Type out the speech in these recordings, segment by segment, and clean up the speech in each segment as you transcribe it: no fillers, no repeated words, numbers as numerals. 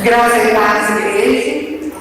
Graça e paz, igreja.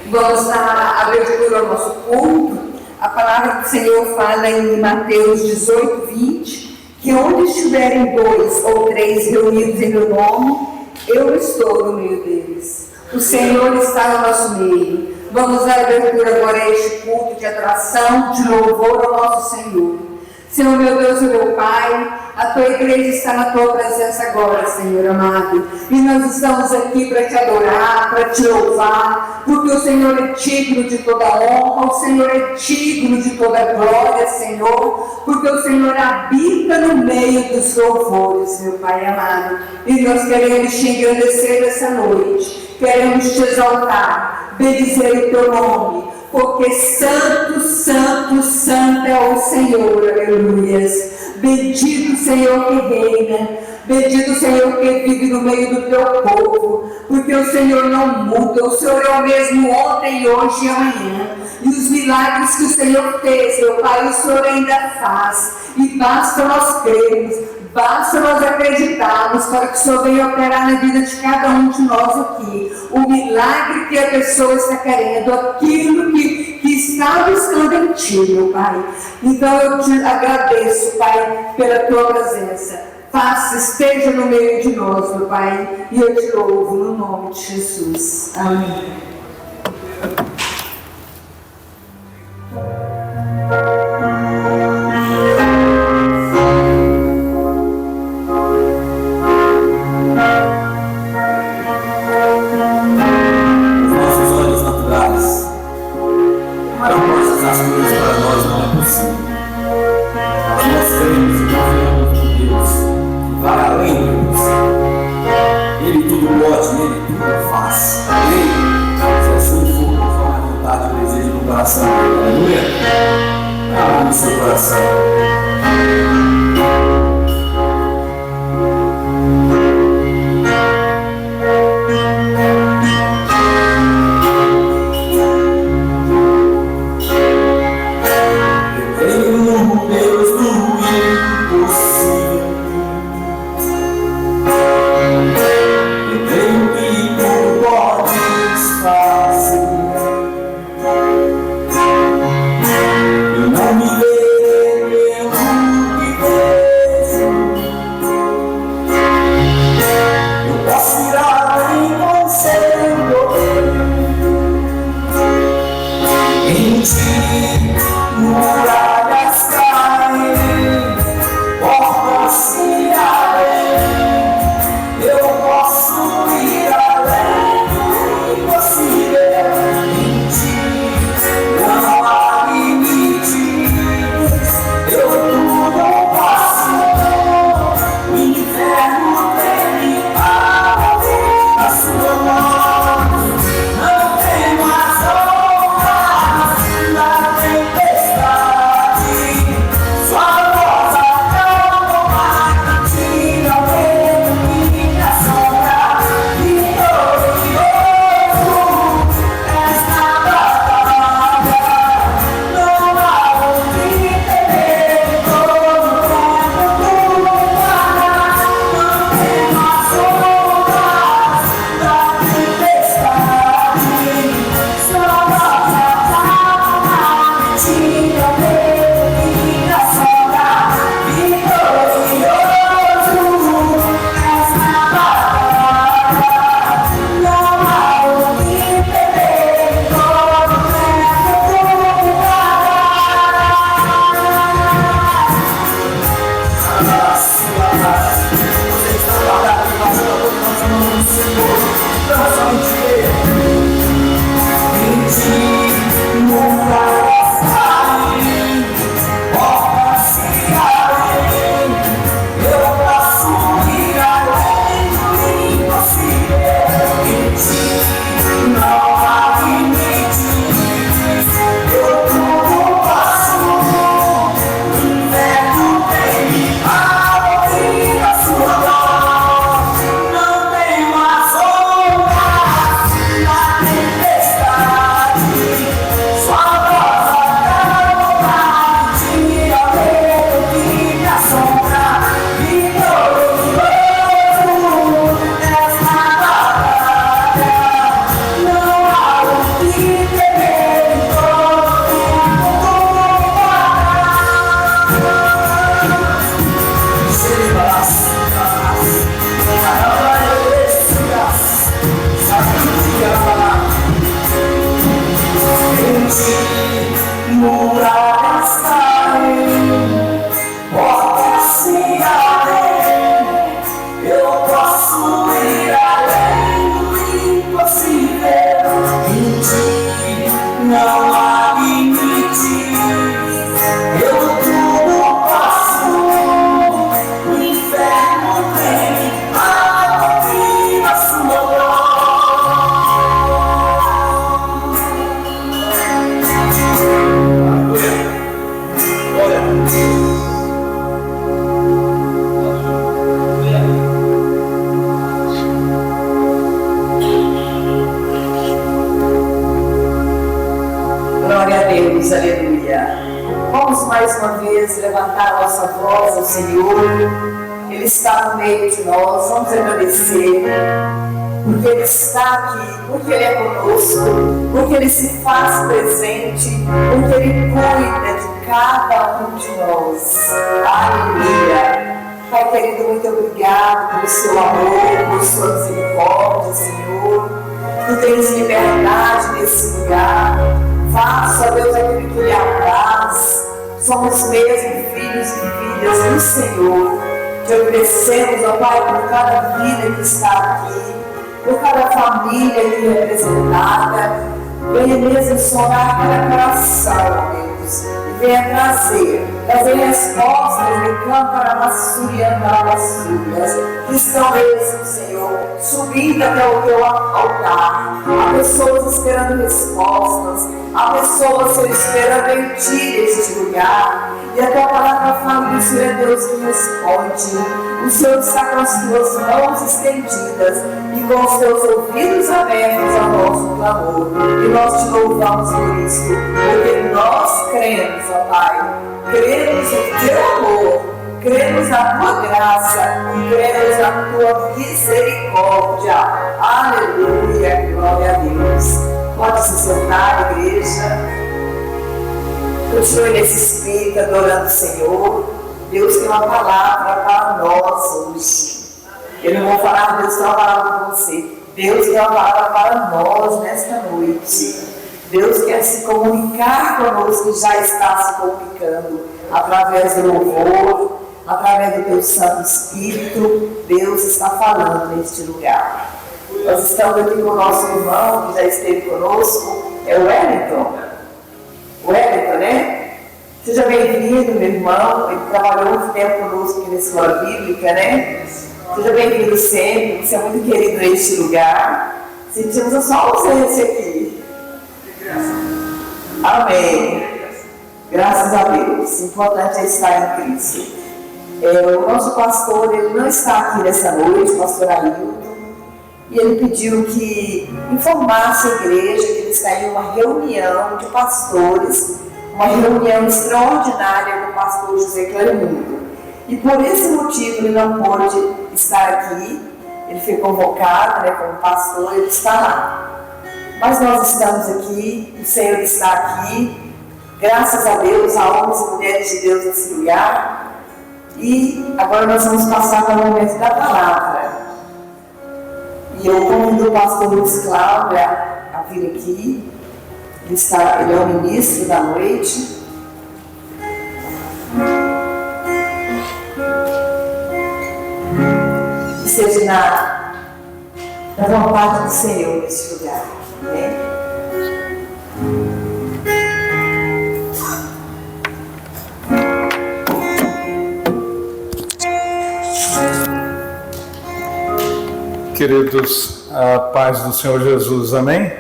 Vamos dar abertura ao nosso culto. A palavra do Senhor fala em Mateus 18, 20, que onde estiverem 2 ou 3 reunidos em meu nome, eu estou no meio deles. O Senhor está no nosso meio. Vamos dar abertura agora a este culto de adoração, de louvor ao nosso Senhor. Senhor, meu Deus e meu Pai, a tua igreja está na tua presença agora, Senhor amado. E nós estamos aqui para te adorar, para te louvar, porque o Senhor é digno de toda honra, o Senhor é digno de toda glória, Senhor, porque o Senhor habita no meio dos louvores, meu Pai amado. E nós queremos te engrandecer essa noite, queremos te exaltar, bendizer o teu nome. Porque santo, santo, santo é o Senhor, aleluias. Bendito o Senhor que reina, bendito o Senhor que vive no meio do teu povo, porque o Senhor não muda, o Senhor é o mesmo ontem, hoje e amanhã. E os milagres que o Senhor fez, meu Pai, o Senhor ainda faz, e basta nós crermos, basta nós acreditarmos para que o Senhor venha operar na vida de cada um de nós aqui. O milagre que a pessoa está querendo, aquilo que está buscando em Ti, meu Pai. Então eu te agradeço, Pai, pela Tua presença. Esteja no meio de nós, meu Pai, e eu te louvo no nome de Jesus. Amém. As coisas para nós não é possível. Mas nós cremos e confiamos em Deus, que vai além do possível. Ele tudo pode, Ele tudo faz. Ele, se assim for, conforme a vontade e o desejo do coração. Aleluia. Abra no seu coração. Eu não me lembro Deus, aleluia. Vamos mais uma vez levantar a nossa voz ao Senhor. Ele está no meio de nós, vamos agradecer, porque Ele está aqui, porque Ele é conosco, porque Ele se faz presente, porque Ele cuida de cada um de nós. Aleluia. Pai querido, muito obrigado pelo seu amor, por sua misericórdia, Senhor. Tu tens liberdade nesse lugar. Faça, Deus, aquilo que lhe apraz. Somos mesmo filhos e filhas do Senhor. Te agradecemos, ó Pai, por cada vida que está aqui, por cada família aqui representada. Venha mesmo sonar cada coração, Deus, e venha trazer respostas de Cantaramassuriandaramassurias, que estão mesmo, Senhor, subindo até o teu altar. Há pessoas esperando respostas, há pessoas, Senhor, esperando em ti neste lugar. E até a palavra fala que o Senhor é Deus que responde. O Senhor está com as tuas mãos estendidas e com os teus ouvidos abertos ao nosso clamor. E nós te louvamos por isso, porque nós cremos, ó Pai, cremos no teu amor, cremos na tua graça e cremos na tua misericórdia. Aleluia, glória a Deus. Pode se sentar, igreja. Continue nesse espírito adorando o Senhor. Deus tem uma palavra para nós hoje. Eu não vou falar, Deus tem uma palavra para você. Deus tem uma palavra para nós nesta noite. Deus quer se comunicar conosco e já está se comunicando através do louvor, através do teu Santo Espírito. Deus está falando neste lugar. Nós estamos aqui com o nosso irmão que já esteve conosco, é o Wellington. Wellington, né? Seja bem-vindo, meu irmão. Ele trabalhou muito tempo conosco aqui na escola bíblica, né? Seja bem-vindo sempre. Você é muito querido neste lugar. Sentimos a sua ausência aqui. Amém. Graças a Deus. O importante é estar em Cristo. O nosso pastor, ele não está aqui nessa noite, o pastor Ailton, e ele pediu que informasse a igreja que ele está em uma reunião de pastores, uma reunião extraordinária com o pastor José Clarimundo. E por esse motivo ele não pôde estar aqui, ele foi convocado, né, como pastor, ele está lá. Mas nós estamos aqui, o Senhor está aqui, graças a Deus, há homens e mulheres de Deus nesse lugar. E agora nós vamos passar para o momento da palavra. E eu convido o pastor Luiz Cláudio a vir aqui. Ele é o ministro da noite. E seja na vontade do Senhor neste lugar. Amém? Queridos, a paz do Senhor Jesus, amém?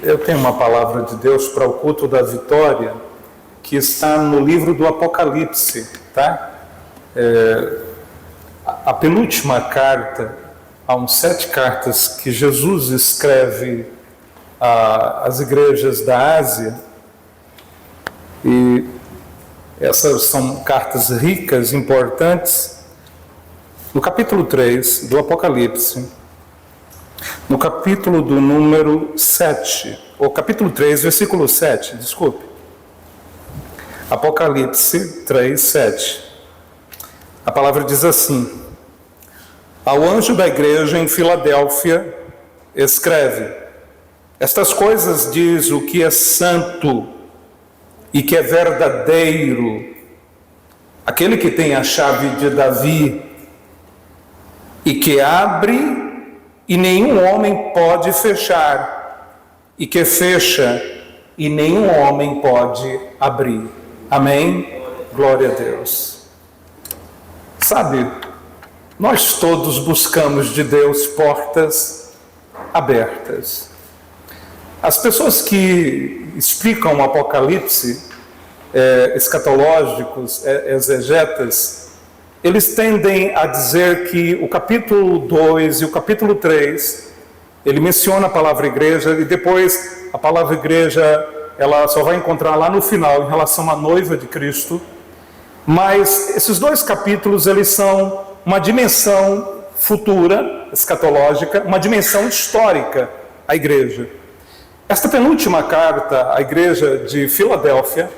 Eu tenho uma palavra de Deus para o culto da vitória, que está no livro do Apocalipse, tá? A penúltima carta, há 7 cartas que Jesus escreve às igrejas da Ásia, e essas são cartas ricas, importantes. No capítulo 3 do Apocalipse, no capítulo do número 7, ou capítulo 3, versículo 7, desculpe. Apocalipse 3, 7. A palavra diz assim: ao anjo da igreja em Filadélfia, escreve: estas coisas diz o que é santo e que é verdadeiro, aquele que tem a chave de Davi, e que abre e nenhum homem pode fechar, e que fecha e nenhum homem pode abrir. Amém? Glória a Deus. Sabe, nós todos buscamos de Deus portas abertas. As pessoas que explicam o Apocalipse, escatológicos, exegetas, eles tendem a dizer que o capítulo 2 e o capítulo 3, ele menciona a palavra igreja, e depois a palavra igreja ela só vai encontrar lá no final em relação à noiva de Cristo. Mas esses 2 capítulos, eles são uma dimensão futura, escatológica, uma dimensão histórica à igreja. Esta penúltima carta à igreja de Filadélfia,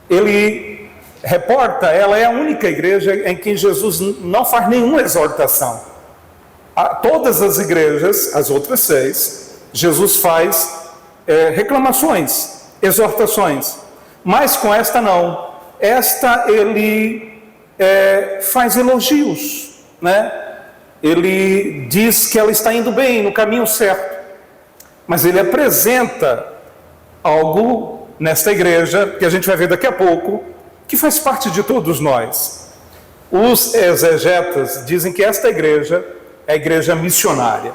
ele reporta, ela é a única igreja em que Jesus não faz nenhuma exortação. A todas as igrejas, as outras 6, Jesus faz reclamações, exortações, mas com esta não. Esta ele faz elogios, né? Ele diz que ela está indo bem, no caminho certo, mas ele apresenta algo nesta igreja, que a gente vai ver daqui a pouco, que faz parte de todos nós. Os exegetas dizem que esta igreja é a igreja missionária,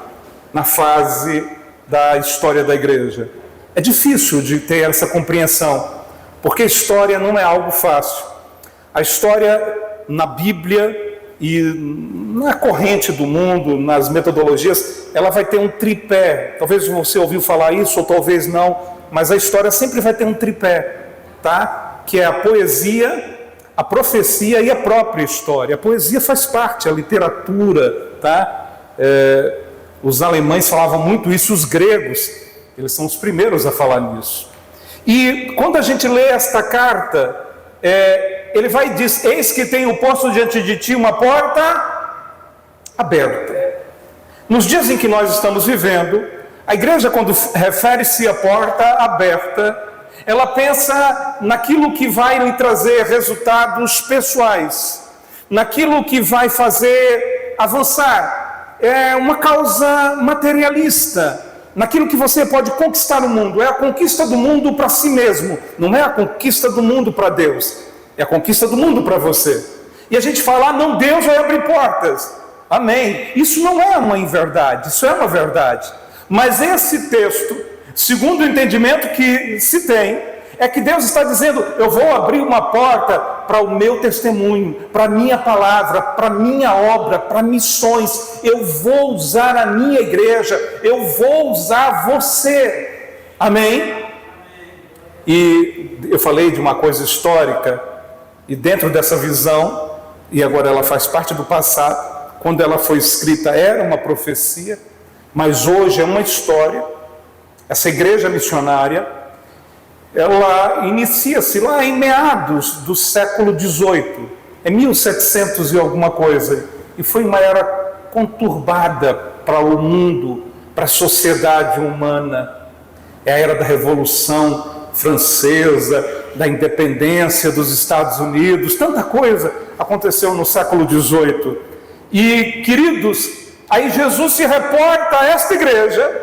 na fase da história da igreja. É difícil de ter essa compreensão, porque a história não é algo fácil. A história na Bíblia e na corrente do mundo, nas metodologias, ela vai ter um tripé. Talvez você ouviu falar isso, ou talvez não, mas a história sempre vai ter um tripé, tá? Que é a poesia, a profecia e a própria história. A poesia faz parte, a literatura, tá? Os alemães falavam muito isso, os gregos, eles são os primeiros a falar nisso. E quando a gente lê esta carta, ele vai e diz: eis que tenho posto diante de ti uma porta aberta. Nos dias em que nós estamos vivendo, a igreja, quando refere-se à porta aberta, ela pensa naquilo que vai lhe trazer resultados pessoais, naquilo que vai fazer avançar. É uma causa materialista, naquilo que você pode conquistar no mundo. É a conquista do mundo para si mesmo, não é a conquista do mundo para Deus, é a conquista do mundo para você. E a gente fala: ah, não, Deus vai abrir portas. Amém. Isso não é uma inverdade, isso é uma verdade. Mas esse texto, segundo o entendimento que se tem, é que Deus está dizendo: eu vou abrir uma porta para o meu testemunho, para a minha palavra, para a minha obra, para missões. Eu vou usar a minha igreja, eu vou usar você. Amém? E eu falei de uma coisa histórica, e dentro dessa visão, e agora ela faz parte do passado, quando ela foi escrita era uma profecia, mas hoje é uma história. Essa igreja missionária, ela inicia-se lá em meados do século XVIII, é 1700 e alguma coisa, e foi uma era conturbada para o mundo, para a sociedade humana. É a era da Revolução Francesa, da independência dos Estados Unidos, tanta coisa aconteceu no século XVIII. E, queridos, aí Jesus se reporta a esta igreja,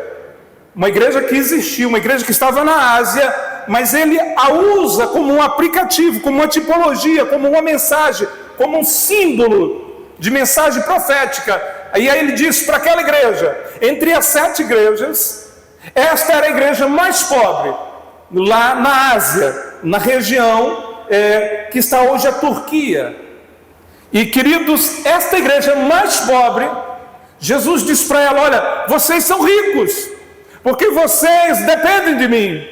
uma igreja que existia, uma igreja que estava na Ásia, mas ele a usa como um aplicativo, como uma tipologia, como uma mensagem, como um símbolo de mensagem profética. Aí ele diz para aquela igreja: entre as 7 igrejas, esta era a igreja mais pobre, lá na Ásia, na região que está hoje a Turquia. E, queridos, esta igreja mais pobre, Jesus diz para ela: olha, vocês são ricos, porque vocês dependem de mim.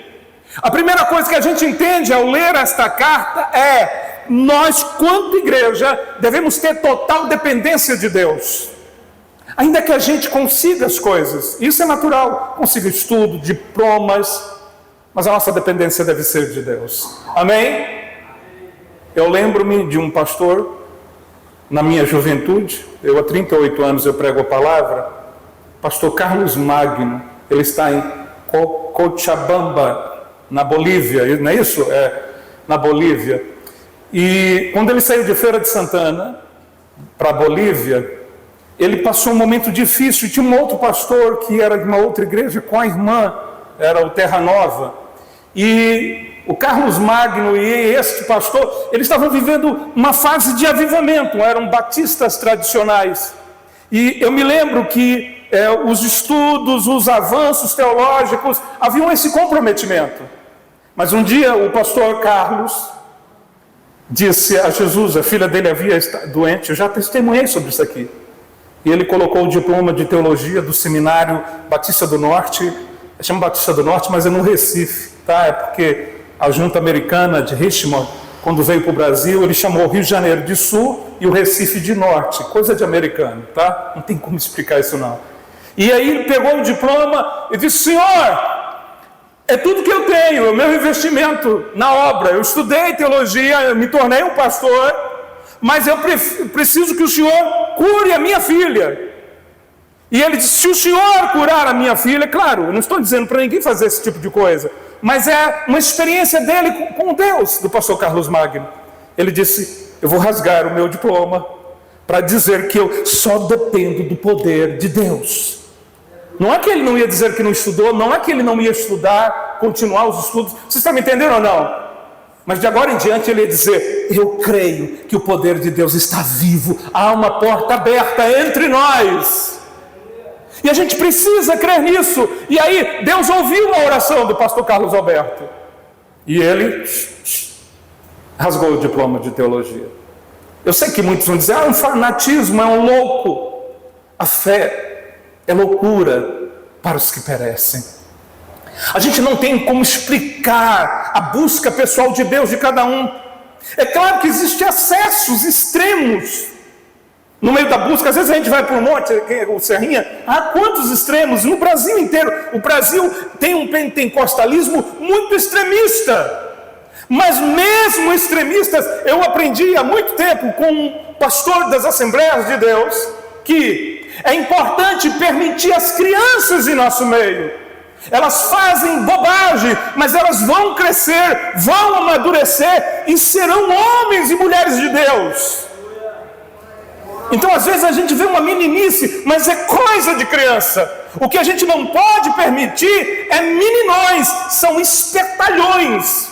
A primeira coisa que a gente entende ao ler esta carta é: nós, quanto igreja, devemos ter total dependência de Deus. Ainda que a gente consiga as coisas, isso é natural, consiga estudo, diplomas, mas a nossa dependência deve ser de Deus. Amém? Eu lembro-me de um pastor, na minha juventude, há 38 anos eu prego a palavra, pastor Carlos Magno. Ele está em Cochabamba, na Bolívia, não é isso? Na Bolívia. E quando ele saiu de Feira de Santana para a Bolívia, ele passou um momento difícil. Tinha um outro pastor que era de uma outra igreja com a irmã, era o Terra Nova. E o Carlos Magno e este pastor, eles estavam vivendo uma fase de avivamento, eram batistas tradicionais. E eu me lembro que os estudos, os avanços teológicos, haviam esse comprometimento. Mas um dia o pastor Carlos disse a Jesus, a filha dele havia estado doente, eu já testemunhei sobre isso aqui. E ele colocou o diploma de teologia do Seminário Batista do Norte chama Batista do Norte, mas é no Recife, tá? É porque a junta americana de Richmond, quando veio para o Brasil, ele chamou o Rio de Janeiro de Sul e o Recife de Norte, coisa de americano, tá? Não tem como explicar isso não. E aí ele pegou o diploma e disse: senhor, é tudo que eu tenho, é o meu investimento na obra. Eu estudei teologia, eu me tornei um pastor, mas eu preciso que o senhor cure a minha filha. E ele disse: se o senhor curar a minha filha, claro, eu não estou dizendo para ninguém fazer esse tipo de coisa, mas é uma experiência dele com Deus, do pastor Carlos Magno. Ele disse: eu vou rasgar o meu diploma para dizer que eu só dependo do poder de Deus. Não é que ele não ia dizer que não estudou, não é que ele não ia estudar, continuar os estudos. Vocês estão me entendendo ou não? Mas de agora em diante ele ia dizer: eu creio que o poder de Deus está vivo, há uma porta aberta entre nós. E a gente precisa crer nisso. E aí Deus ouviu a oração do pastor Carlos Alberto. E ele rasgou o diploma de teologia. Eu sei que muitos vão dizer: é um fanatismo, é um louco. A fé é loucura para os que perecem. A gente não tem como explicar a busca pessoal de Deus de cada um. É claro que existem acessos extremos no meio da busca. Às vezes a gente vai para o monte, o Serrinha, há quantos extremos? No Brasil inteiro. O Brasil tem um pentecostalismo muito extremista. Mas mesmo extremistas, eu aprendi há muito tempo com um pastor das Assembleias de Deus, que é importante permitir as crianças em nosso meio. Elas fazem bobagem, mas elas vão crescer, vão amadurecer e serão homens e mulheres de Deus. Então às vezes a gente vê uma meninice, mas é coisa de criança. O que a gente não pode permitir é meninões, são espertalhões.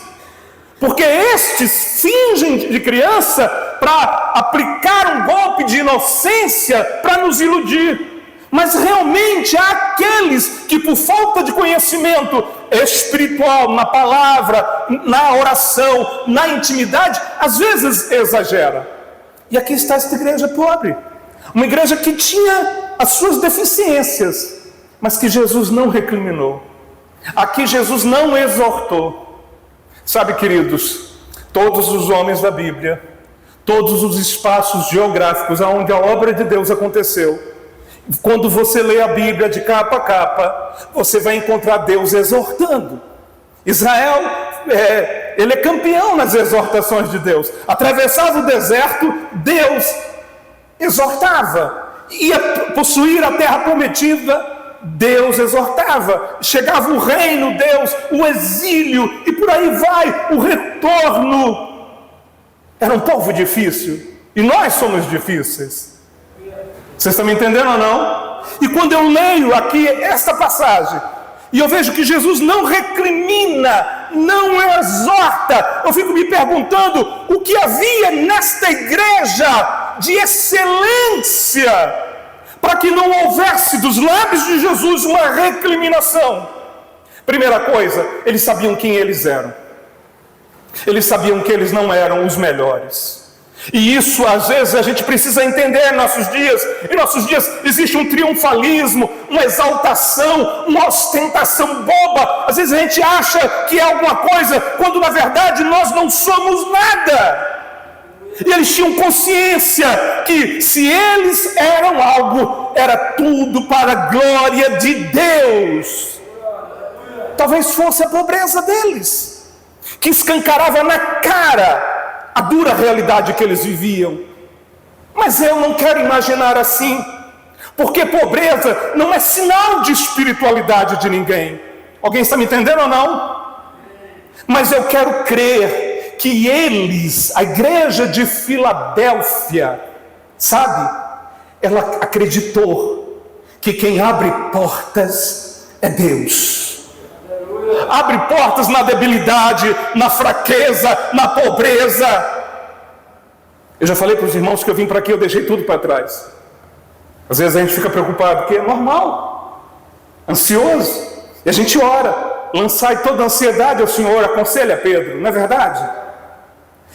Porque estes fingem de criança para aplicar um golpe de inocência para nos iludir. Mas realmente há aqueles que, por falta de conhecimento espiritual, na palavra, na oração, na intimidade, às vezes exagera. E aqui está esta igreja pobre, uma igreja que tinha as suas deficiências, mas que Jesus não recriminou. Aqui Jesus não exortou. Sabe, queridos, todos os homens da Bíblia, todos os espaços geográficos onde a obra de Deus aconteceu, quando você lê a Bíblia de capa a capa, você vai encontrar Deus exortando. Israel, ele é campeão nas exortações de Deus. Atravessava o deserto, Deus exortava. Ia possuir a terra prometida, Deus exortava. Chegava o reino, Deus, o exílio, e por aí vai, o retorno. Era um povo difícil, e nós somos difíceis. Vocês estão me entendendo ou não? E quando eu leio aqui esta passagem, e eu vejo que Jesus não recrimina, não exorta, eu fico me perguntando o que havia nesta igreja de excelência, para que não houvesse dos lábios de Jesus uma recriminação. Primeira coisa, eles sabiam quem eles eram. Eles sabiam que eles não eram os melhores. E isso às vezes a gente precisa entender em nossos dias. Em nossos dias existe um triunfalismo, uma exaltação, uma ostentação boba. Às vezes a gente acha que é alguma coisa, quando na verdade nós não somos nada. E eles tinham consciência que se eles eram algo, era tudo para a glória de Deus. Talvez fosse a pobreza deles, que escancarava na cara a dura realidade que eles viviam. Mas eu não quero imaginar assim, porque pobreza não é sinal de espiritualidade de ninguém. Alguém está me entendendo ou não? Mas eu quero crer que eles, a igreja de Filadélfia, sabe, ela acreditou que quem abre portas é Deus. Abre portas na debilidade, na fraqueza, na pobreza. Eu já falei para os irmãos que eu vim para aqui, eu deixei tudo para trás. Às vezes a gente fica preocupado, porque é normal, ansioso, e a gente ora, lançai toda a ansiedade ao Senhor, aconselha Pedro, não é verdade?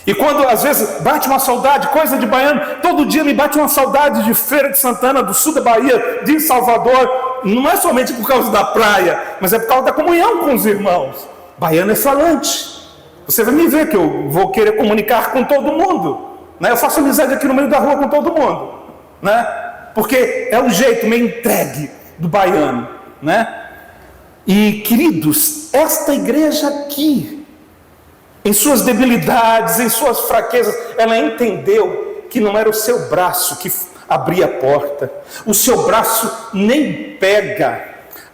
E quando às vezes bate uma saudade, coisa de baiano, todo dia me bate uma saudade de Feira de Santana, do sul da Bahia, de Salvador. não é somente por causa da praia, mas é por causa da comunhão com os irmãos. Baiano é falante. Você vai me ver que eu vou querer comunicar com todo mundo, né? Eu faço amizade aqui no meio da rua com todo mundo, né? Porque é o jeito meio entregue do baiano, né? E, queridos, esta igreja aqui, em suas debilidades, em suas fraquezas, ela entendeu que não era o seu braço que abria a porta. O seu braço nem pega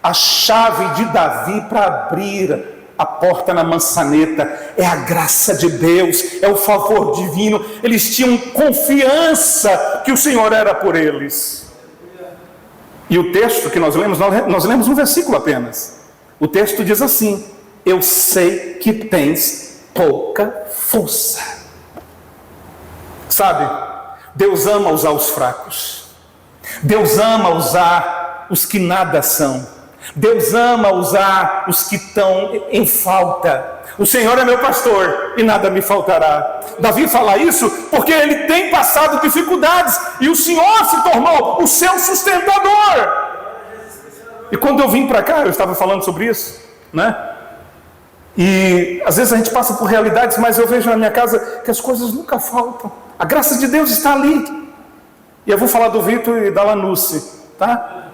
a chave de Davi para abrir a porta na maçaneta. É a graça de Deus, é o favor divino. Eles tinham confiança que o Senhor era por eles. E o texto que nós lemos um versículo apenas. O texto diz assim: eu sei que tens pouca força. Sabe, Deus ama usar os fracos. Deus ama usar os que nada são. Deus ama usar os que estão em falta. O Senhor é meu pastor e nada me faltará. Davi fala isso porque ele tem passado dificuldades e o Senhor se tornou o seu sustentador. E quando eu vim para cá, eu estava falando sobre isso, né? E às vezes a gente passa por realidades, mas eu vejo na minha casa que as coisas nunca faltam. A graça de Deus está ali. E eu vou falar do Vitor e da Lanusse, tá?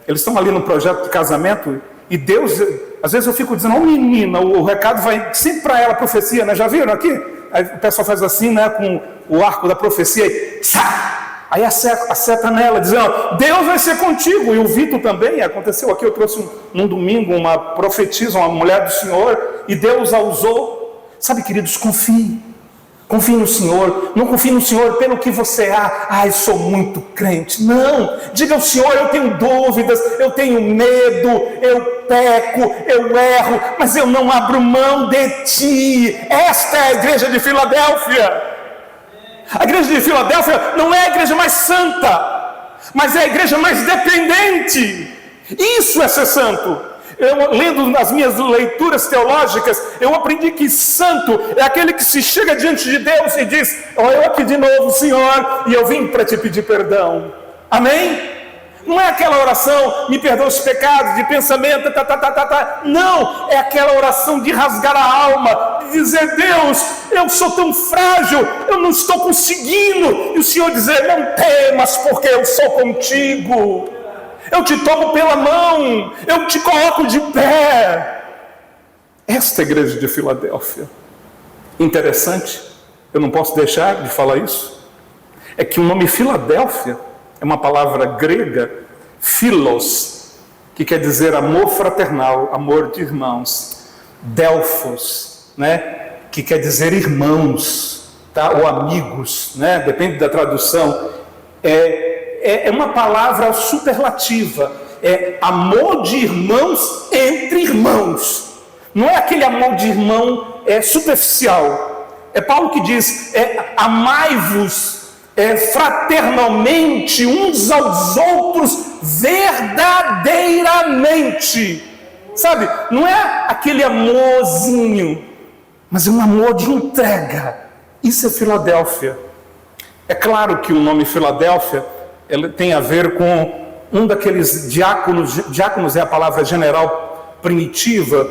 Eles estão ali no projeto de casamento e Deus, às vezes eu fico dizendo, ô menina, o recado vai sempre para ela, profecia, né? Já viram aqui? Aí o pessoal faz assim, né? Com o arco da profecia e aí acerta nela, dizendo, Deus vai ser contigo. E o Vitor também, aconteceu aqui, eu trouxe num domingo uma profetisa, uma mulher do Senhor, e Deus a usou. Sabe, queridos, confie no Senhor. Não confie no Senhor pelo que você é. Eu sou muito crente. Não, diga ao Senhor, eu tenho dúvidas, eu tenho medo, eu peco, eu erro, mas eu não abro mão de ti. Esta é a igreja de Filadélfia. A igreja de Filadélfia não é a igreja mais santa, mas é a igreja mais dependente. Isso é ser santo. Eu, lendo nas minhas leituras teológicas, eu aprendi que santo é aquele que se chega diante de Deus e diz, eu aqui de novo, Senhor, e eu vim para te pedir perdão. Amém? Não é aquela oração, me perdoa os pecados, de pensamento, Não, é aquela oração de rasgar a alma, de dizer, Deus, eu sou tão frágil, eu não estou conseguindo. E o Senhor dizer, não temas, porque eu sou contigo. Eu te tomo pela mão, eu te coloco de pé. Esta é a igreja de Filadélfia. Interessante, eu não posso deixar de falar isso, é que o nome Filadélfia é uma palavra grega, philos, que quer dizer amor fraternal, amor de irmãos. Delphos, né, que quer dizer irmãos, tá? Ou amigos, né? Depende da tradução. É uma palavra superlativa, é amor de irmãos entre irmãos. Não é aquele amor de irmão superficial. É Paulo que diz, amai-vos fraternalmente uns aos outros verdadeiramente. Sabe, não é aquele amorzinho, mas é um amor de entrega. Isso é Filadélfia. É claro que o nome Filadélfia ele tem a ver com um daqueles diáconos é a palavra general primitiva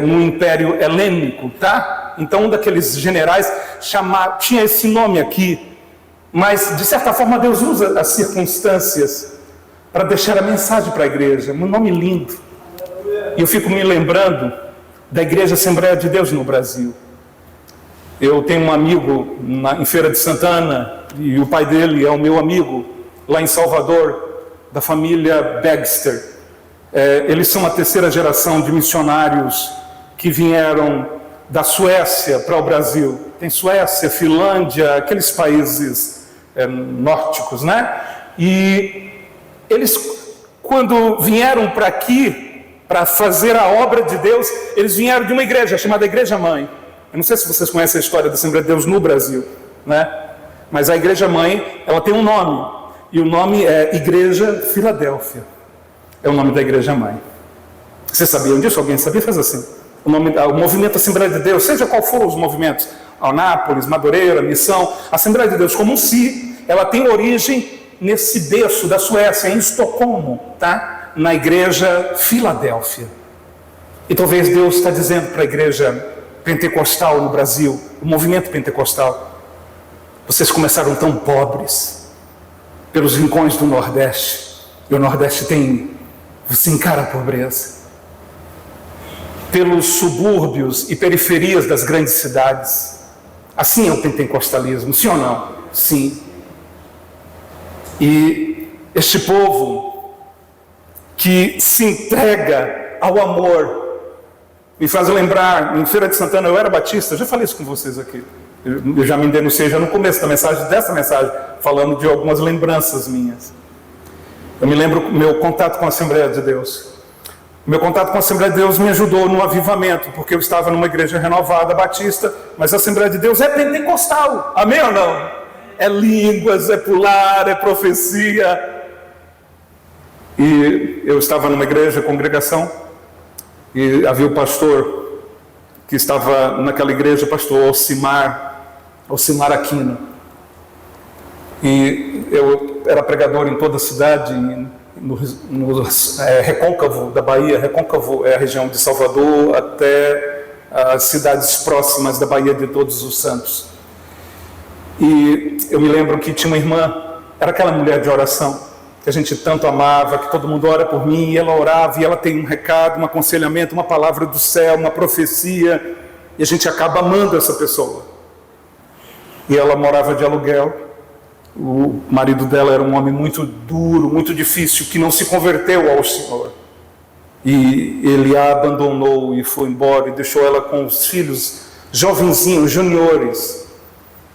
no Império Helênico, tá? Então um daqueles generais tinha esse nome aqui, mas de certa forma Deus usa as circunstâncias para deixar a mensagem para a igreja, um nome lindo. E eu fico me lembrando da Igreja Assembleia de Deus no Brasil. Eu tenho um amigo em Feira de Santana, e o pai dele é o meu amigo, lá em Salvador, da família Baxter. Eles são a terceira geração de missionários que vieram da Suécia para o Brasil. Tem Suécia, Finlândia, aqueles países nórdicos, né? E eles, quando vieram para aqui, para fazer a obra de Deus, eles vieram de uma igreja chamada Igreja Mãe. Eu não sei se vocês conhecem a história da Assembleia de Deus no Brasil, né? Mas a Igreja Mãe, ela tem um nome. E o nome é Igreja Filadélfia. É o nome da Igreja Mãe. Vocês sabiam disso? Alguém sabia? Faz assim. O movimento Assembleia de Deus, seja qual for os movimentos, Anápolis, Madureira, Missão, a Assembleia de Deus como ela tem origem nesse berço da Suécia, em Estocolmo, tá? Na igreja Filadélfia. E talvez Deus está dizendo para a igreja pentecostal no Brasil, o movimento pentecostal: vocês começaram tão pobres, pelos rincões do Nordeste, e o Nordeste você encara a pobreza, pelos subúrbios e periferias das grandes cidades. Assim é o pentecostalismo, sim ou não? Sim. E este povo que se entrega ao amor me faz lembrar, em Feira de Santana, eu era batista, eu já falei isso com vocês aqui, eu já me denunciei já no começo dessa mensagem, falando de algumas lembranças minhas. Eu me lembro meu contato com a Assembleia de Deus. Meu contato com a Assembleia de Deus me ajudou no avivamento, porque eu estava numa igreja renovada, batista, mas a Assembleia de Deus é pentecostal, amém ou não? É línguas, é pular, é profecia. E eu estava numa igreja, congregação, e havia o pastor que estava naquela igreja, o pastor Alcimar Aquino. E eu era pregador em toda a cidade, no Recôncavo da Bahia. Recôncavo é a região de Salvador até as cidades próximas da Bahia de Todos os Santos. E eu me lembro que tinha uma irmã, era aquela mulher de oração, que a gente tanto amava, que todo mundo ora por mim, e ela orava, e ela tem um recado, um aconselhamento, uma palavra do céu, uma profecia, e a gente acaba amando essa pessoa. E ela morava de aluguel, o marido dela era um homem muito duro, muito difícil, que não se converteu ao Senhor. E ele a abandonou e foi embora, e deixou ela com os filhos jovenzinhos, juniores.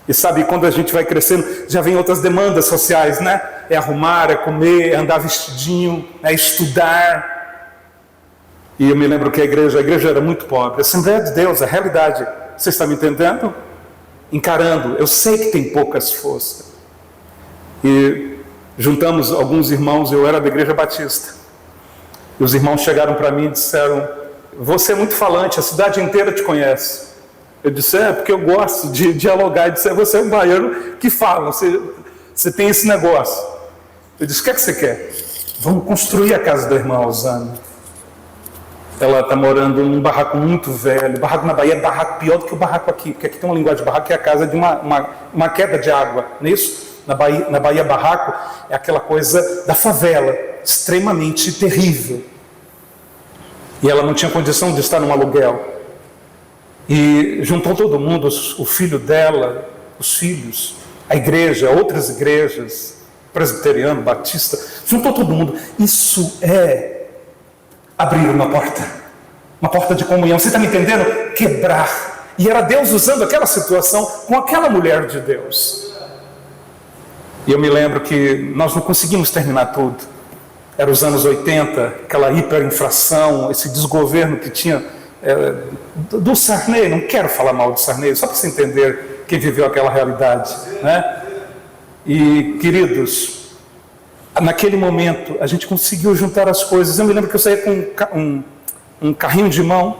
E sabe, quando a gente vai crescendo, já vem outras demandas sociais, né? É arrumar, é comer, é andar vestidinho, é estudar. E eu me lembro que a igreja era muito pobre. A Assembleia de Deus, a realidade, você está me entendendo? Encarando, eu sei que tem poucas forças. E juntamos alguns irmãos, eu era da igreja batista. E os irmãos chegaram para mim e disseram: você é muito falante, a cidade inteira te conhece. Eu disse: é porque eu gosto de dialogar. Eu disse: você é um baiano que fala, você tem esse negócio. Eu disse: o que é que você quer? Vamos construir a casa da irmã Rosana. Ela está morando num barraco muito velho. Barraco na Bahia é barraco pior do que o barraco aqui, porque aqui tem uma linguagem de barraco que é a casa de uma queda de água, não é isso? Na Bahia, barraco é aquela coisa da favela, extremamente terrível. E ela não tinha condição de estar num aluguel. E juntou todo mundo, o filho dela, os filhos, a igreja, outras igrejas, presbiteriano, batista, juntou todo mundo. Isso é abrir uma porta de comunhão. Você está me entendendo? Quebrar. E era Deus usando aquela situação com aquela mulher de Deus. E eu me lembro que nós não conseguimos terminar tudo. Era os anos 80, aquela hiperinflação, esse desgoverno que tinha do Sarney. Não quero falar mal do Sarney, só para você entender quem viveu aquela realidade, né? E, queridos, naquele momento a gente conseguiu juntar as coisas. Eu me lembro que eu saía com um carrinho de mão,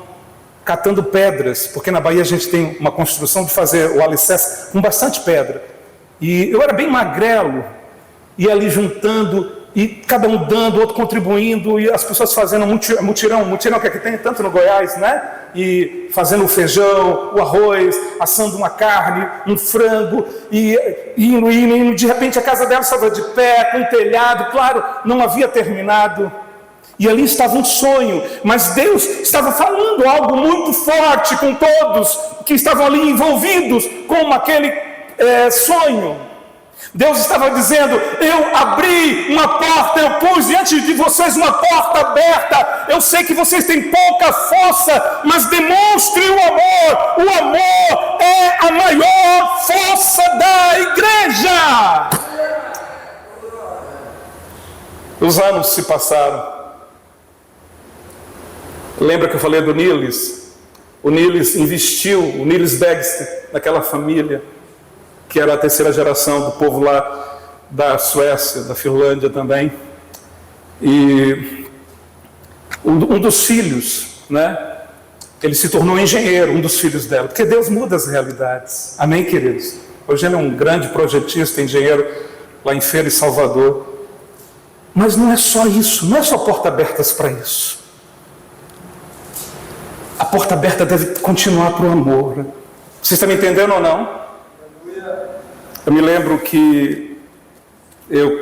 catando pedras, porque na Bahia a gente tem uma construção de fazer o alicerce com bastante pedra. E eu era bem magrelo, e ali juntando, e cada um dando, outro contribuindo, e as pessoas fazendo mutirão que aqui tem tanto no Goiás, né? E fazendo o feijão, o arroz, assando uma carne, um frango, e indo, de repente a casa dela estava de pé, com um telhado, claro, não havia terminado. E ali estava um sonho, mas Deus estava falando algo muito forte com todos que estavam ali envolvidos com aquele sonho. Deus estava dizendo: eu abri uma porta, eu pus diante de vocês uma porta aberta. Eu sei que vocês têm pouca força, mas demonstre o amor. O amor é a maior força da igreja. Os anos se passaram. Lembra que eu falei do Niles? O Niles investiu, o Niles Begster, naquela família, que era a terceira geração do povo lá da Suécia, da Finlândia também. E um dos filhos, né, ele se tornou engenheiro, um dos filhos dela, porque Deus muda as realidades. Amém, queridos? Hoje ele é um grande projetista, engenheiro lá em Feira e Salvador. Mas não é só isso, não é só portas abertas para isso. A porta aberta deve continuar para o amor. Vocês estão me entendendo ou não? Eu me lembro que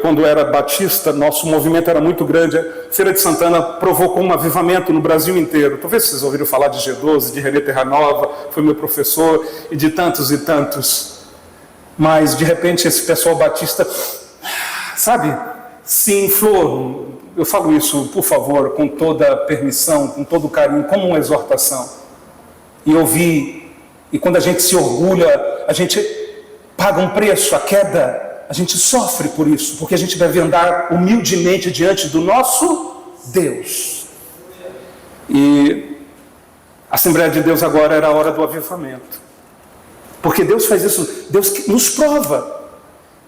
quando era batista, nosso movimento era muito grande. A Feira de Santana provocou um avivamento no Brasil inteiro. Talvez vocês ouviram falar de G12, de René Terranova, foi meu professor, e de tantos e tantos. Mas, de repente, esse pessoal batista, sabe, se inflou. Eu falo isso, por favor, com toda a permissão, com todo o carinho, como uma exortação. E eu vi, e quando a gente se orgulha, a gente paga um preço, a queda, a gente sofre por isso, porque a gente deve andar humildemente diante do nosso Deus. E a Assembleia de Deus agora era a hora do avivamento. Porque Deus faz isso, Deus nos prova.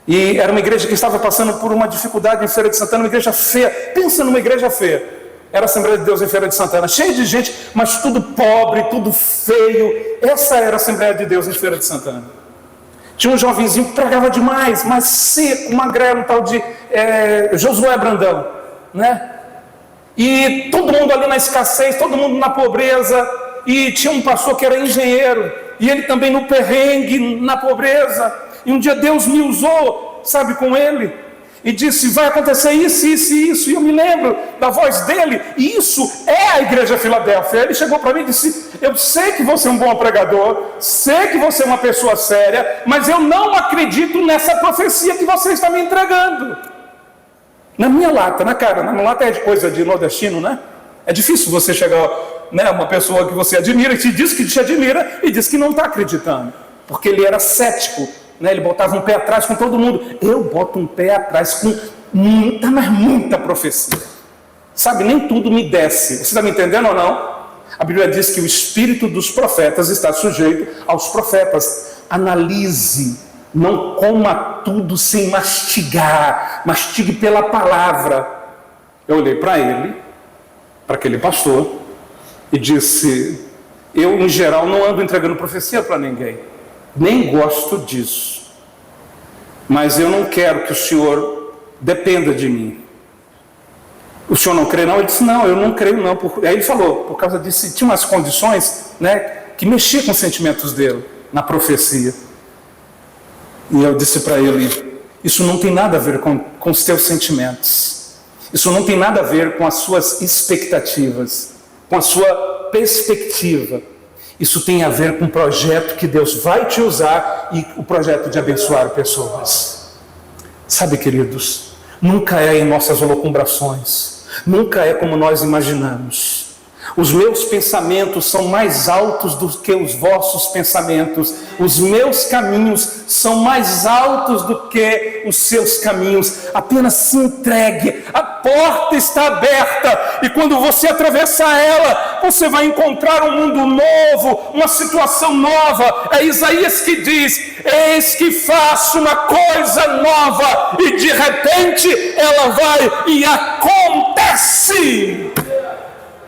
E era uma igreja que estava passando por uma dificuldade em Feira de Santana, uma igreja feia. Pensa numa igreja feia. Era a Assembleia de Deus em Feira de Santana, cheia de gente, mas tudo pobre, tudo feio. Essa era a Assembleia de Deus em Feira de Santana. Tinha um jovenzinho que pregava demais, mas seco, magrelo, tal de Josué Brandão, né? E todo mundo ali na escassez, todo mundo na pobreza. E tinha um pastor que era engenheiro, e ele também no perrengue, na pobreza. E um dia Deus me usou, sabe, com ele, e disse, vai acontecer isso, isso e isso. E eu me lembro da voz dele, e isso é a Igreja Filadélfia. Ele chegou para mim e disse, eu sei que você é um bom pregador, sei que você é uma pessoa séria, mas eu não acredito nessa profecia que você está me entregando. Na minha lata, na cara, na minha lata é de coisa de nordestino, né? É difícil você chegar, né, uma pessoa que você admira, e te diz que te admira, e diz que não está acreditando, porque ele era cético. Ele botava um pé atrás com todo mundo. Eu boto um pé atrás com muita, mas muita profecia. Sabe, nem tudo me desce. Você está me entendendo ou não? A Bíblia diz que o espírito dos profetas está sujeito aos profetas. Analise, não coma tudo sem mastigar. Mastigue pela palavra. Eu olhei para ele, para aquele pastor, e disse, eu em geral não ando entregando profecia para ninguém. Nem gosto disso, mas eu não quero que o senhor dependa de mim. O senhor não crê não? Ele disse, não, eu não creio não. Aí ele falou, por causa disso, tinha umas condições, né, que mexiam com os sentimentos dele, na profecia. E eu disse para ele, isso não tem nada a ver com os teus sentimentos, isso não tem nada a ver com as suas expectativas, com a sua perspectiva. Isso tem a ver com o projeto que Deus vai te usar e o projeto de abençoar pessoas. Sabe, queridos, nunca é em nossas elucubrações, nunca é como nós imaginamos. Os meus pensamentos são mais altos do que os vossos pensamentos. Os meus caminhos são mais altos do que os seus caminhos. Apenas se entregue. A porta está aberta. E quando você atravessar ela, você vai encontrar um mundo novo, uma situação nova. É Isaías que diz, eis que faço uma coisa nova. E de repente ela vai e acontece.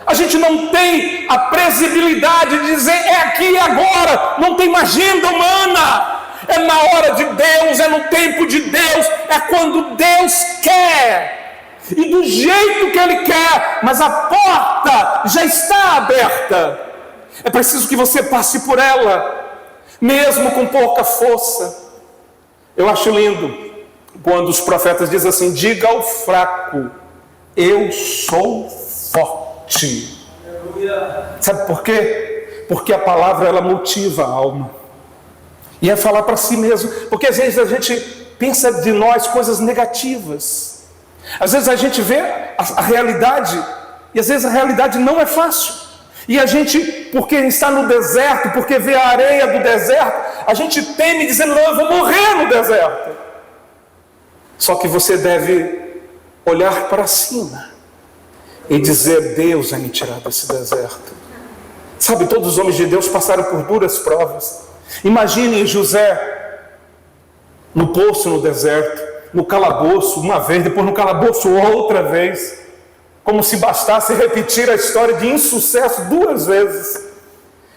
A gente não tem a previsibilidade de dizer, é aqui e agora, não tem uma agenda humana, é na hora de Deus, é no tempo de Deus, é quando Deus quer, e do jeito que Ele quer, mas a porta já está aberta, é preciso que você passe por ela, mesmo com pouca força. Eu acho lindo, quando os profetas dizem assim, diga ao fraco, eu sou forte. Sabe por quê? Porque a palavra ela motiva a alma. E é falar para si mesmo. Porque às vezes a gente pensa de nós coisas negativas. Às vezes a gente vê a realidade. E às vezes a realidade não é fácil. E a gente, porque está no deserto, porque vê a areia do deserto, a gente teme dizendo, não, eu vou morrer no deserto. Só que você deve olhar para cima e dizer, Deus vai me tirar desse deserto. Sabe, todos os homens de Deus passaram por duras provas. Imaginem José no poço no deserto, no calabouço uma vez, depois no calabouço outra vez, como se bastasse repetir a história de insucesso 2 vezes.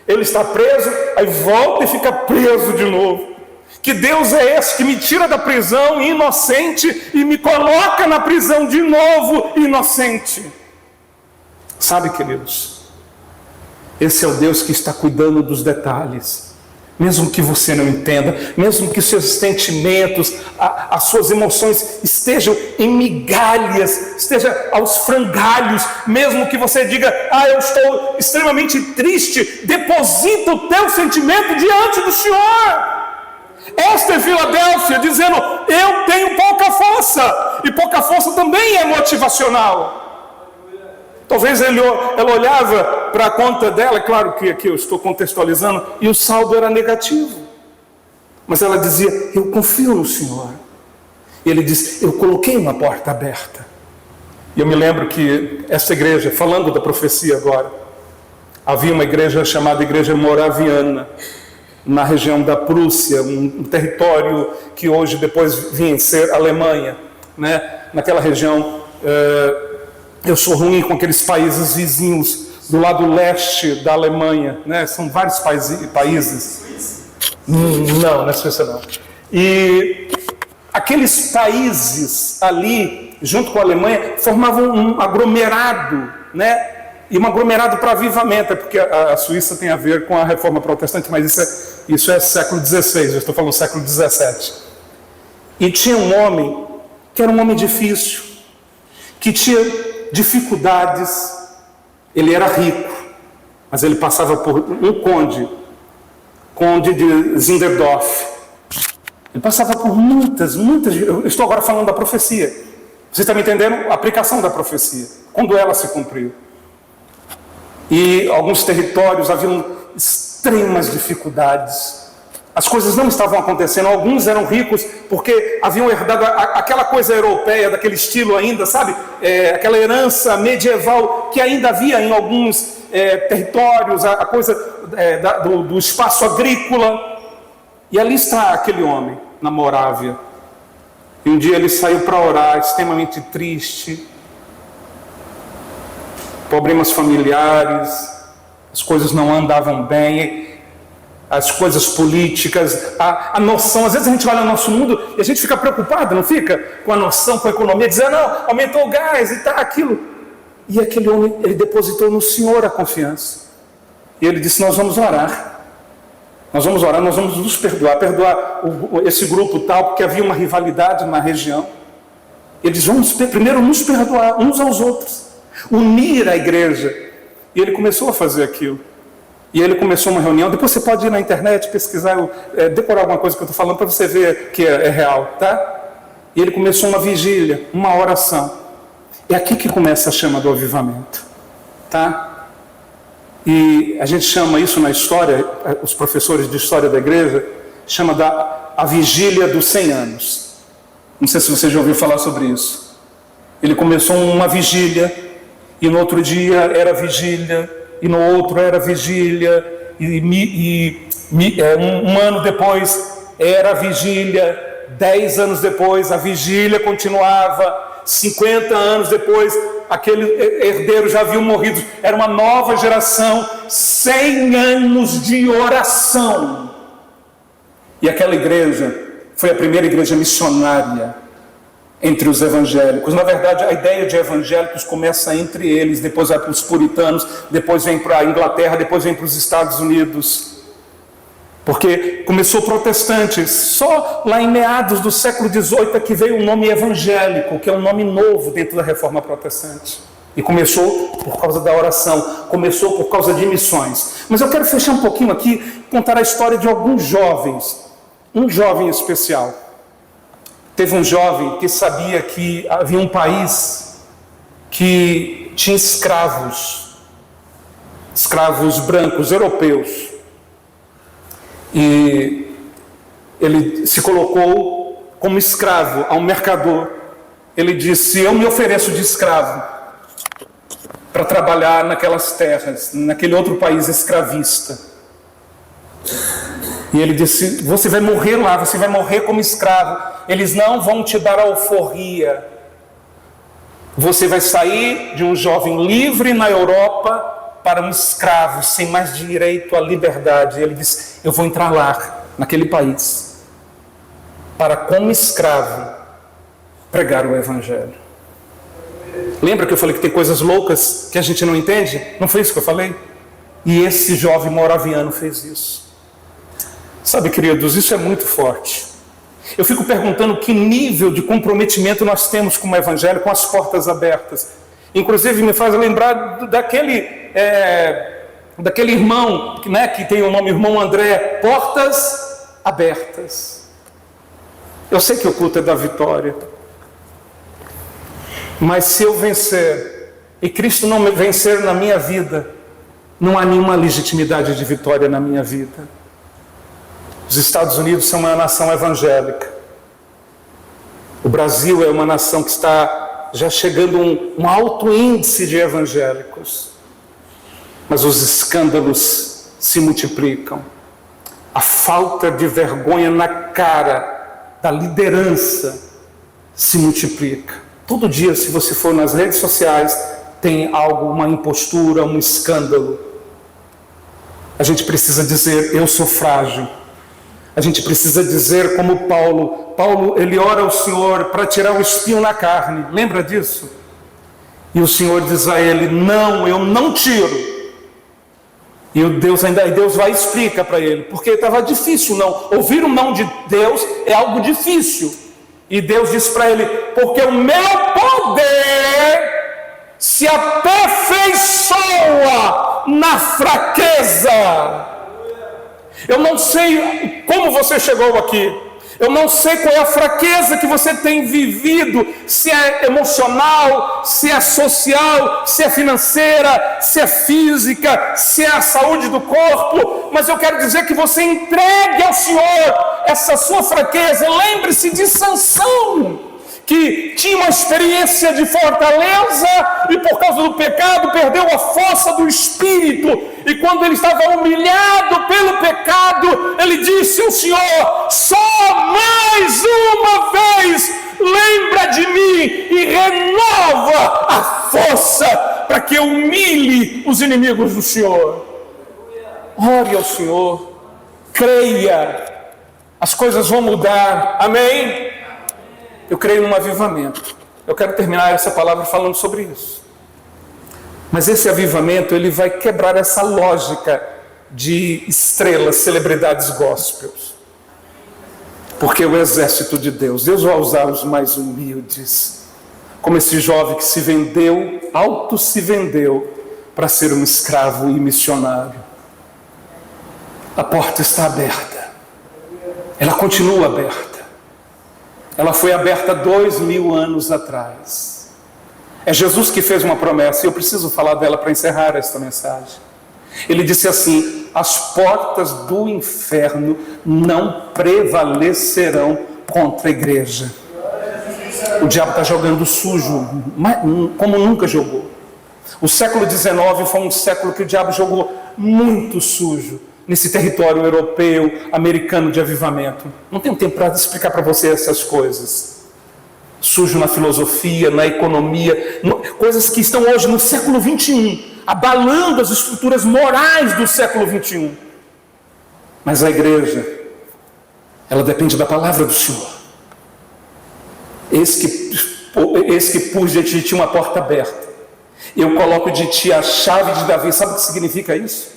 Ele está preso, aí volta e fica preso de novo. Que Deus é esse que me tira da prisão inocente e me coloca na prisão de novo inocente. Sabe, queridos, esse é o Deus que está cuidando dos detalhes. Mesmo que você não entenda, mesmo que seus sentimentos, as suas emoções estejam em migalhas, esteja aos frangalhos, mesmo que você diga, eu estou extremamente triste, deposita o teu sentimento diante do Senhor. Esta é Filadélfia dizendo, eu tenho pouca força, e pouca força também é motivacional. Talvez ela olhava para a conta dela, é claro que aqui eu estou contextualizando, e o saldo era negativo. Mas ela dizia, eu confio no Senhor. E ele disse, eu coloquei uma porta aberta. E eu me lembro que essa igreja, falando da profecia agora, havia uma igreja chamada Igreja Moraviana, na região da Prússia, um território que hoje depois vinha ser Alemanha, né? Naquela região... eu sou ruim com aqueles países vizinhos do lado leste da Alemanha, né? São vários países. Não é Suíça não. E aqueles países ali, junto com a Alemanha, formavam um aglomerado, né? E um aglomerado para avivamento, porque a Suíça tem a ver com a reforma protestante, mas isso é século XVI, eu estou falando século XVII. E tinha um homem que era um homem difícil, que tinha dificuldades. Ele era rico, mas ele passava por um conde de Zinderdorf. Ele passava por muitas, eu estou agora falando da profecia. Você está me entendendo? A aplicação da profecia, quando ela se cumpriu. E alguns territórios haviam extremas dificuldades. As coisas não estavam acontecendo. Alguns eram ricos porque haviam herdado aquela coisa europeia, daquele estilo ainda, sabe? Aquela herança medieval que ainda havia em alguns territórios, a coisa do espaço agrícola. E ali está aquele homem, na Morávia. E um dia ele saiu para orar, extremamente triste. Problemas familiares, as coisas não andavam bem, as coisas políticas, a noção, às vezes a gente olha no nosso mundo e a gente fica preocupado, não fica? Com a noção, com a economia, dizendo, não, aumentou o gás e tá aquilo. E aquele homem, ele depositou no Senhor a confiança. E ele disse, nós vamos orar, nós vamos nos perdoar esse grupo tal, porque havia uma rivalidade na região. Ele diz, vamos primeiro nos perdoar uns aos outros, unir a igreja. E ele começou a fazer aquilo. E ele começou uma reunião. Depois você pode ir na internet, pesquisar, decorar alguma coisa que eu estou falando para você ver que é real, tá? E ele começou uma vigília, uma oração. É aqui que começa a chama do avivamento, tá? E a gente chama isso na história, os professores de história da igreja, chama a vigília dos 100 anos. Não sei se você já ouviu falar sobre isso. Ele começou uma vigília, e no outro dia era vigília, e no outro era vigília, um ano depois era vigília, 10 anos depois a vigília continuava, 50 anos depois aquele herdeiro já havia morrido, era uma nova geração, 100 anos de oração. E aquela igreja foi a primeira igreja missionária entre os evangélicos. Na verdade, a ideia de evangélicos começa entre eles, depois vai para os puritanos, depois vem para a Inglaterra, depois vem para os Estados Unidos. Porque começou protestante, só lá em meados do século XVIII é que veio o nome evangélico, que é um nome novo dentro da reforma protestante. E começou por causa da oração, começou por causa de missões. Mas eu quero fechar um pouquinho aqui, contar a história de alguns jovens, um jovem especial. Teve um jovem que sabia que havia um país que tinha escravos brancos, europeus. E ele se colocou como escravo a um mercador. Ele disse, eu me ofereço de escravo para trabalhar naquelas terras, naquele outro país escravista. E ele disse, você vai morrer lá, você vai morrer como escravo. Eles não vão te dar alforria. Você vai sair de um jovem livre na Europa para um escravo sem mais direito à liberdade. E ele disse, eu vou entrar lá, naquele país. para, como escravo, pregar o Evangelho. Lembra que eu falei que tem coisas loucas que a gente não entende? Não foi isso que eu falei? E esse jovem moraviano fez isso. Sabe, queridos, isso é muito forte. Eu fico perguntando que nível de comprometimento nós temos com o Evangelho, com as portas abertas. Inclusive me faz lembrar daquele irmão, né, que tem o nome irmão André, portas abertas. Eu sei que o culto é da vitória, mas se eu vencer e Cristo não vencer na minha vida, não há nenhuma legitimidade de vitória na minha vida. Os Estados Unidos são uma nação evangélica. O Brasil é uma nação que está já chegando a um alto índice de evangélicos. Mas os escândalos se multiplicam. A falta de vergonha na cara da liderança se multiplica. Todo dia, se você for nas redes sociais, tem algo, uma impostura, um escândalo. A gente precisa dizer, eu sou frágil. A gente precisa dizer como Paulo, ele ora ao Senhor para tirar o espinho na carne. Lembra disso? E o Senhor diz a ele, não, eu não tiro. E Deus vai e explica para ele, porque estava difícil não. Ouvir o não de Deus é algo difícil. E Deus diz para ele, porque o meu poder se aperfeiçoa na fraqueza. Eu não sei como você chegou aqui. Eu não sei qual é a fraqueza que você tem vivido, se é emocional, se é social, se é financeira, se é física, se é a saúde do corpo, mas eu quero dizer que você entregue ao Senhor essa sua fraqueza. Lembre-se de Sansão, que tinha uma experiência de fortaleza e por causa do pecado perdeu a força do espírito, e quando ele estava humilhado pelo pecado, ele disse ao Senhor, só mais uma vez lembra de mim e renova a força para que eu humilhe os inimigos do Senhor. Ore ao Senhor, creia, as coisas vão mudar, amém? Eu creio num avivamento. Eu quero terminar essa palavra falando sobre isso. Mas esse avivamento, ele vai quebrar essa lógica de estrelas, celebridades gospels. Porque o exército de Deus vai usar os mais humildes. Como esse jovem que se vendeu, se vendeu para ser um escravo e missionário. A porta está aberta. Ela continua aberta. Ela foi aberta 2000 anos atrás. É Jesus que fez uma promessa, e eu preciso falar dela para encerrar esta mensagem. Ele disse assim, as portas do inferno não prevalecerão contra a igreja. O diabo está jogando sujo, como nunca jogou. O século XIX foi um século que o diabo jogou muito sujo nesse território europeu, americano de avivamento. Não tenho tempo para explicar para você essas coisas. Sujo na filosofia, na economia, coisas que estão hoje no século XXI, abalando as estruturas morais do século XXI. Mas a igreja, ela depende da palavra do Senhor. Eis que pus diante de ti uma porta aberta. Eu coloco de ti a chave de Davi. Sabe o que significa isso?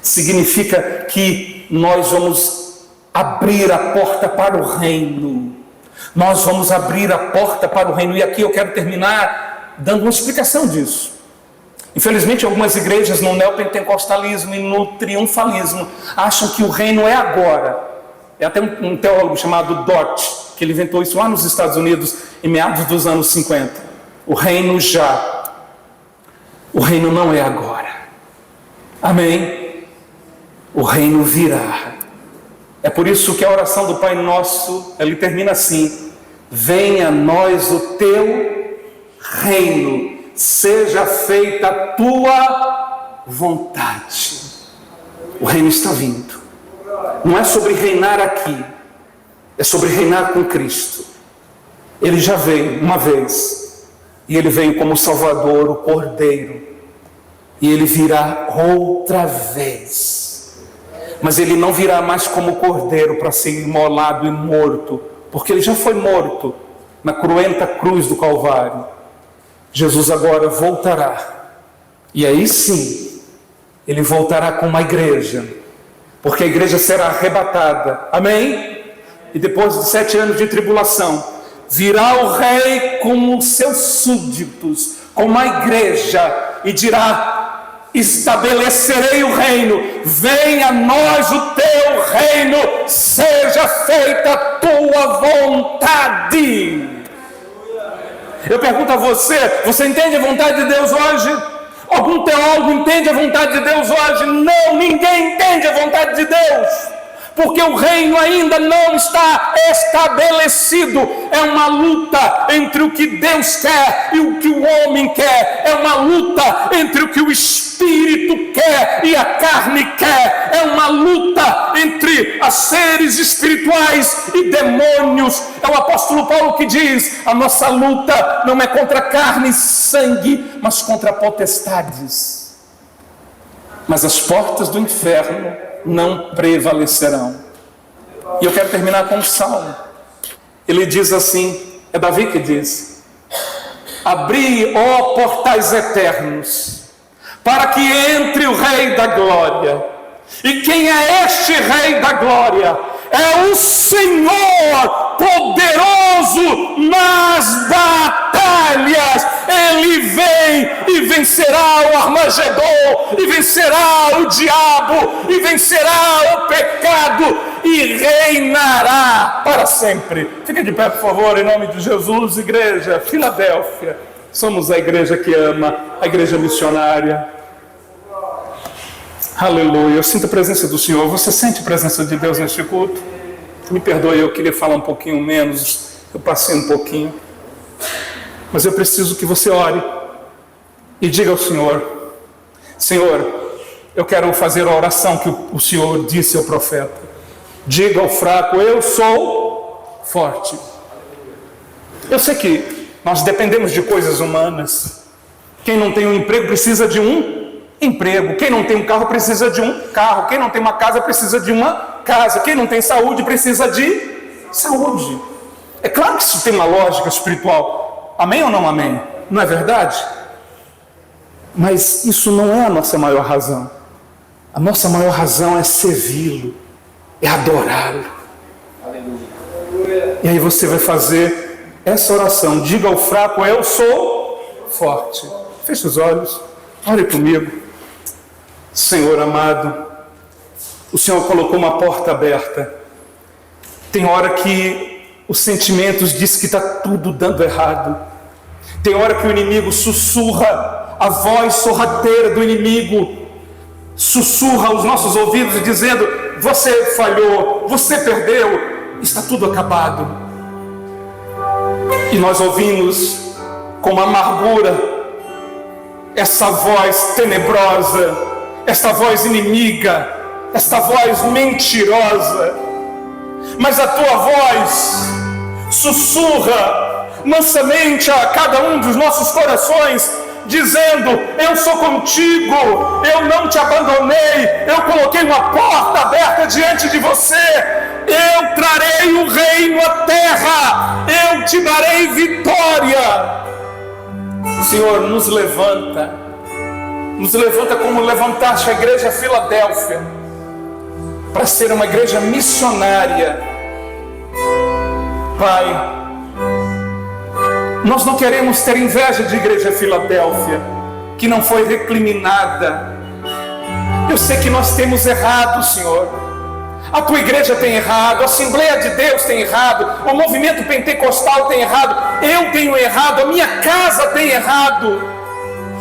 Significa que nós vamos abrir a porta para o reino. Nós vamos abrir a porta para o reino. E aqui eu quero terminar dando uma explicação disso. Infelizmente, algumas igrejas no neopentecostalismo e no triunfalismo acham que o reino é agora. É até um teólogo chamado Dort, que ele inventou isso lá nos Estados Unidos em meados dos anos 50. O reino já. O reino não é agora. Amém? O reino virá. É por isso que a oração do Pai Nosso, ele termina assim: venha a nós o teu reino, seja feita a tua vontade. O reino está vindo. Não é sobre reinar aqui, é sobre reinar com Cristo. Ele já veio uma vez, e ele veio como Salvador, o Cordeiro, e ele virá outra vez. Mas ele não virá mais como cordeiro para ser imolado e morto porque ele já foi morto na cruenta cruz do Calvário. Jesus agora voltará, e aí sim, ele voltará com uma igreja, porque a igreja será arrebatada, amém? E depois de 7 anos de tribulação, virá o rei com os seus súditos, com uma igreja, e dirá: estabelecerei o reino, venha a nós o teu reino, seja feita a tua vontade. Eu pergunto a você, você entende a vontade de Deus hoje? Algum teólogo entende a vontade de Deus hoje? Não, ninguém entende a vontade de Deus, porque o reino ainda não está estabelecido. É uma luta entre o que Deus quer e o que o homem quer. É uma luta entre o que o Espírito quer e a carne quer. É uma luta entre os seres espirituais e demônios. É o apóstolo Paulo que diz: a nossa luta não é contra carne e sangue, mas contra potestades. Mas as portas do inferno não prevalecerão. E eu quero terminar com um salmo. Ele diz assim, é Davi que diz: abri, ó portais eternos, para que entre o Rei da Glória. E quem é este Rei da Glória? É o Senhor poderoso nas batalhas. Ele vem e vencerá o Armagedon, e vencerá o diabo, e vencerá o pecado, e reinará para sempre. Fique de pé, por favor, em nome de Jesus. Igreja Filadélfia, somos a igreja que ama, a igreja missionária. Aleluia, eu sinto a presença do Senhor. Você sente a presença de Deus neste culto? Me perdoe, eu queria falar um pouquinho menos, eu passei um pouquinho, mas eu preciso que você ore e diga ao Senhor: Senhor, eu quero fazer a oração que o Senhor disse ao profeta. Diga ao fraco: eu sou forte. Eu sei que nós dependemos de coisas humanas. Quem não tem um emprego precisa de um emprego. Quem não tem um carro precisa de um carro. Quem não tem uma casa precisa de uma casa. Quem não tem saúde precisa de saúde. É claro que isso tem uma lógica espiritual. Amém ou não amém? Não é verdade? Mas isso não é a nossa maior razão. A nossa maior razão é servi-lo, é adorá-lo. E aí você vai fazer essa oração: diga ao fraco: eu sou forte. Feche os olhos, ore comigo. Senhor amado, o Senhor colocou uma porta aberta. Tem hora que os sentimentos dizem que está tudo dando errado. Tem hora que o inimigo sussurra, a voz sorrateira do inimigo sussurra aos nossos ouvidos dizendo: você falhou, você perdeu, está tudo acabado. E nós ouvimos com amargura essa voz tenebrosa, esta voz inimiga, esta voz mentirosa. Mas a tua voz sussurra mansamente a cada um dos nossos corações, dizendo: eu sou contigo, eu não te abandonei, eu coloquei uma porta aberta diante de você, eu trarei o reino à terra, eu te darei vitória. Senhor, nos levanta como levantaste a igreja Filadélfia, para ser uma igreja missionária. Pai, nós não queremos ter inveja de igreja Filadélfia, que não foi recriminada. Eu sei que nós temos errado, Senhor. A tua igreja tem errado, a Assembleia de Deus tem errado, o movimento pentecostal tem errado, eu tenho errado, a minha casa tem errado.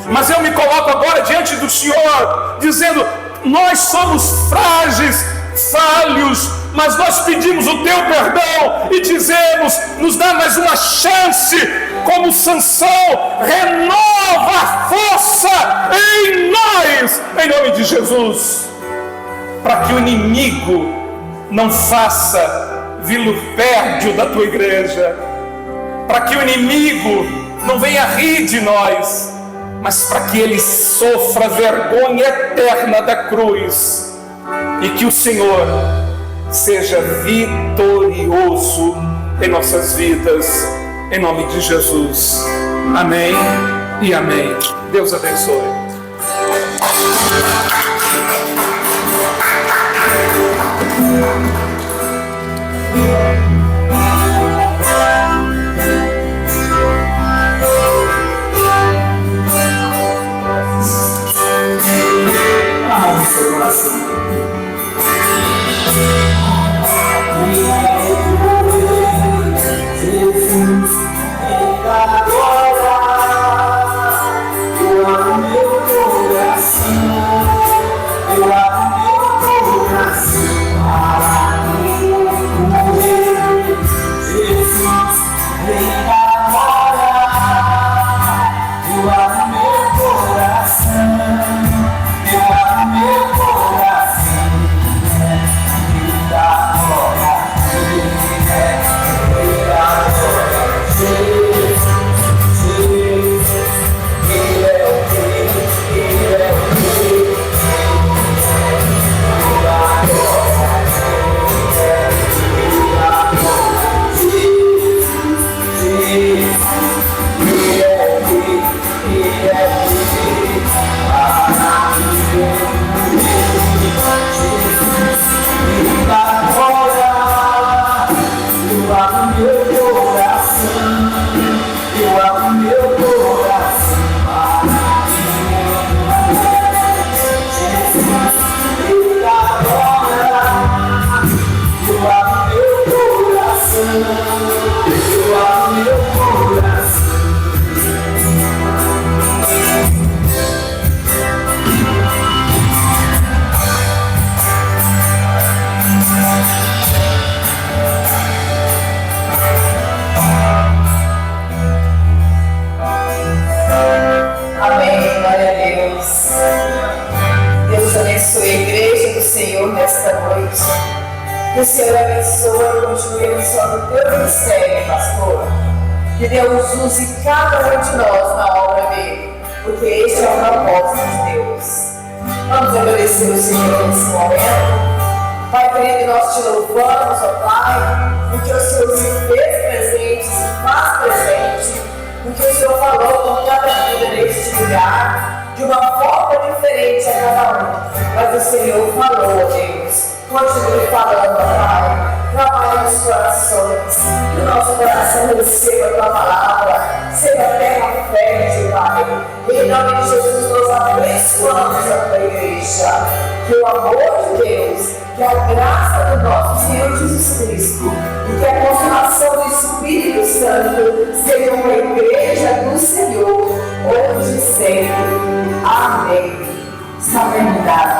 Mas eu me coloco agora diante do Senhor, dizendo: nós somos frágeis, falhos, mas nós pedimos o teu perdão e dizemos: nos dá mais uma chance, como Sansão, renova a força em nós, em nome de Jesus, para que o inimigo não faça vilipérdio da tua igreja, para que o inimigo não venha rir de nós, mas para que ele sofra vergonha eterna da cruz, e que o Senhor seja vitorioso em nossas vidas, em nome de Jesus. Amém e amém. Deus abençoe. Seu coração. Jesus, agora eu abro meu coração, eu abro meu coração para morrer. Jesus, vem agora, eu abro meu coração, eu abro meu coração, me dá glória. Que o Senhor abençoe e continue abençoando o teu ministério, pastor. Que Deus use cada um de nós na obra dele, porque este é o propósito de Deus. Vamos agradecer o Senhor nesse momento. Pai querido, nós te louvamos, ó Pai, porque o Senhor se fez presente, se faz presente, porque o Senhor falou com cada vida neste lugar, de uma forma diferente a cada um. Mas o Senhor falou, Deus. Continue falando, Pai. Trabalhe nos corações. Que o nosso coração receba a tua palavra. Seja terra fértil, Pai. Em nome de Jesus, nós abençoamos a tua igreja. Que o amor de Deus, que a graça do nosso Senhor Jesus Cristo e que a consolação do Espírito Santo seja uma igreja do Senhor, hoje e sempre. Amém. Está terminado.